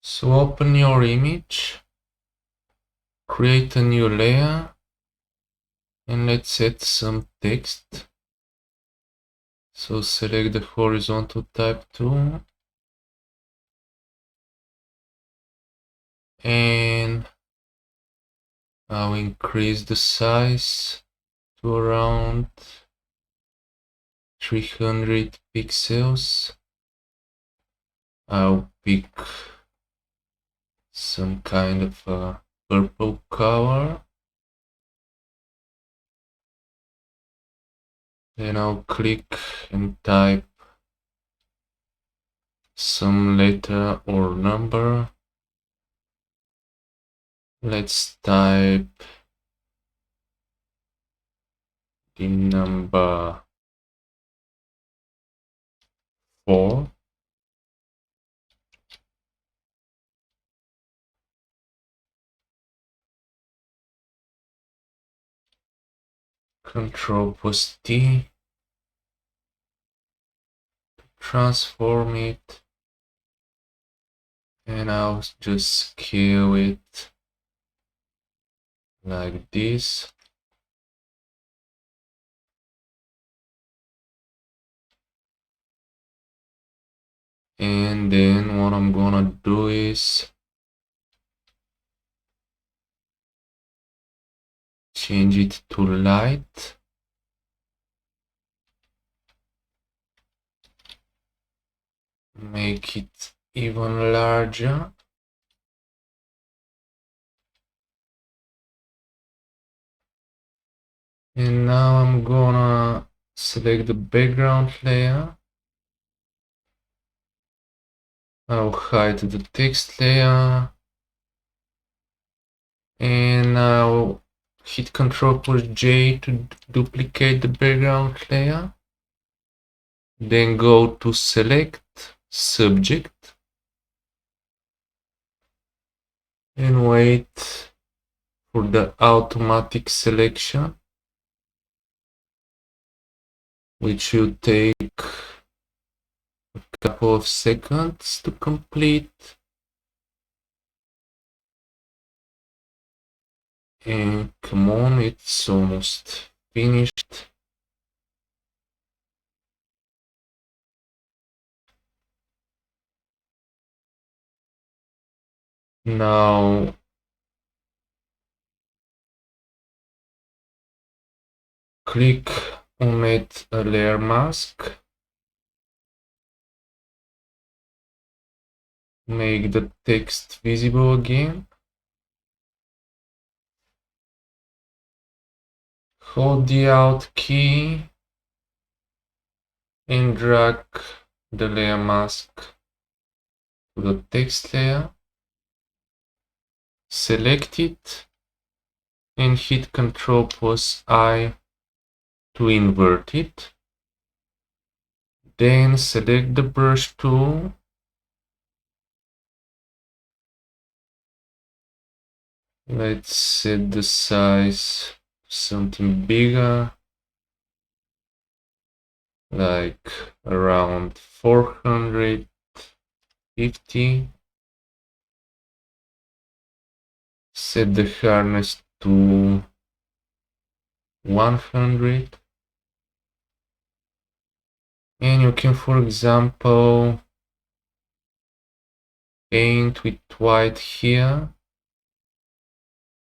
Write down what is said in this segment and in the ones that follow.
So open your image, create a new layer, and let's add some text. So select the horizontal type tool and I'll increase the size to around 300 pixels. I'll pick some kind of a purple color. Then I'll click and type some letter or number. Let's type the number 4. Ctrl+T, transform it, and I'll just scale it like this. And then what I'm gonna do is change it to light. Make it even larger. And now I'm gonna select the background layer. I'll hide the text layer. And I'll hit Ctrl+J to duplicate the background layer. Then go to select subject and wait for the automatic selection, which will take a couple of seconds to complete. And come on, it's almost finished. Now click on add a layer mask. Make the text visible again. Hold the Alt key and drag the layer mask to the text layer. Select it and hit Ctrl+I to invert it. Then select the brush tool. Let's set the size to something bigger, like around 450. Set the hardness to 100. And you can, for example, paint with white here,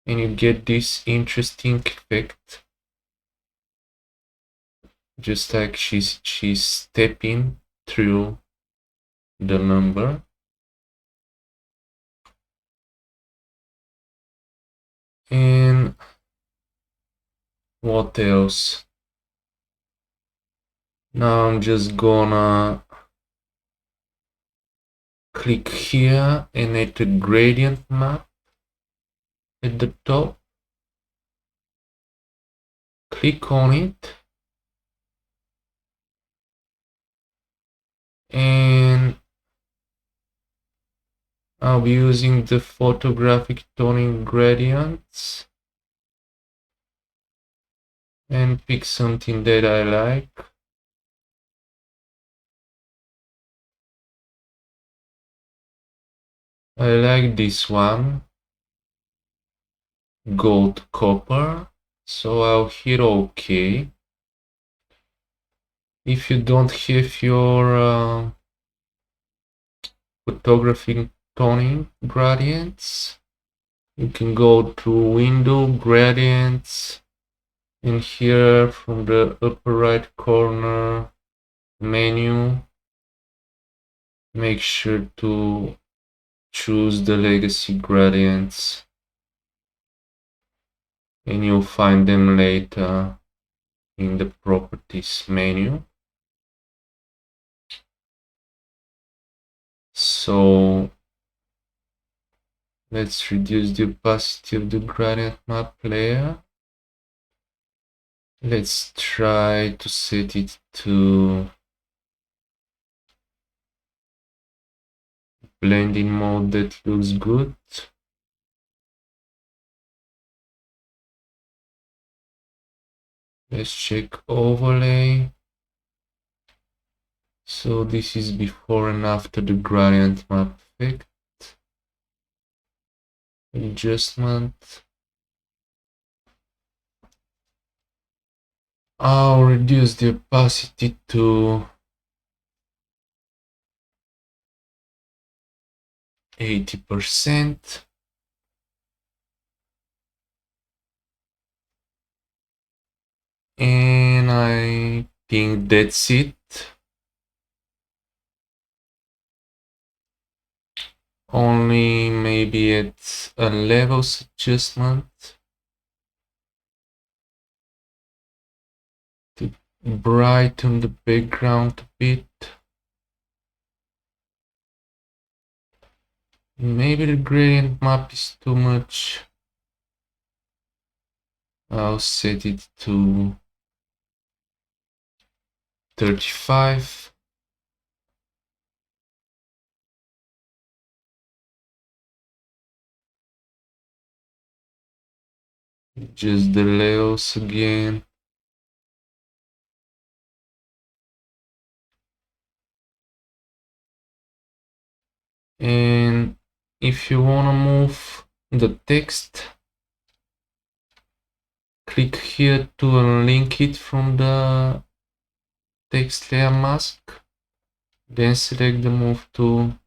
and you get this interesting effect, just like she's stepping through the number. And what else? Now I'm just gonna click here and add a gradient map at the top. Click on it and I'll be using the photographic toning gradients and pick something that I like. I like this one, gold copper, so I'll hit OK. If you don't have your photographic toning gradients, you can go to Window, Gradients, and here from the upper right corner menu, make sure to choose the legacy gradients, and you'll find them later in the properties menu. So let's reduce the opacity of the gradient map layer. Let's try to set it to blending mode. That looks good. Let's check overlay. So this is before and after the gradient map effect. Adjustment. I'll reduce the opacity to 80%. And I think that's it. Only maybe at a levels adjustment to brighten the background a bit. Maybe the gradient map is too much. I'll set it to 35. Just the layers again. And if you want to move the text, click here to unlink it from the text layer mask. Then select the move tool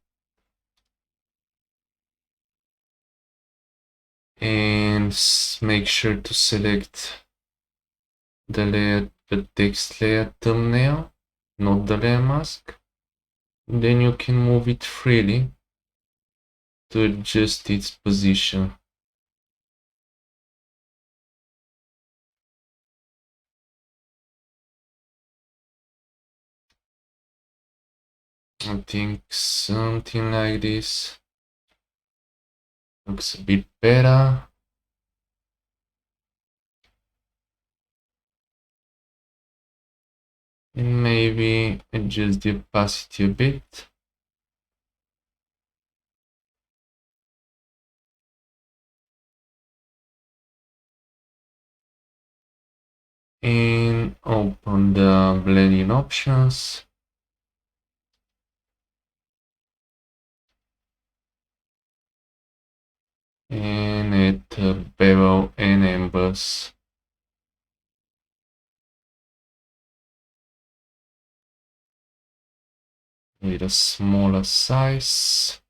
and make sure to select the layer, the text layer thumbnail, not the layer mask. Then you can move it freely to adjust its position. I think something like this looks a bit better. And maybe adjust the opacity a bit. And open the blending options. And add bevel and emboss. With a smaller size.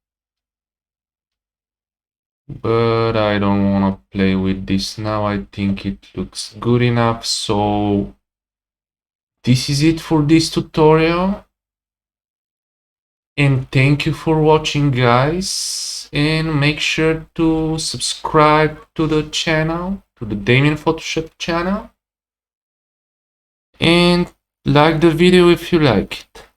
But I don't want to play with this now. I think it looks good enough. So this is it for this tutorial. And thank you for watching, guys. And make sure to subscribe to the channel, to the Damien Photoshop channel. And like the video if you like it.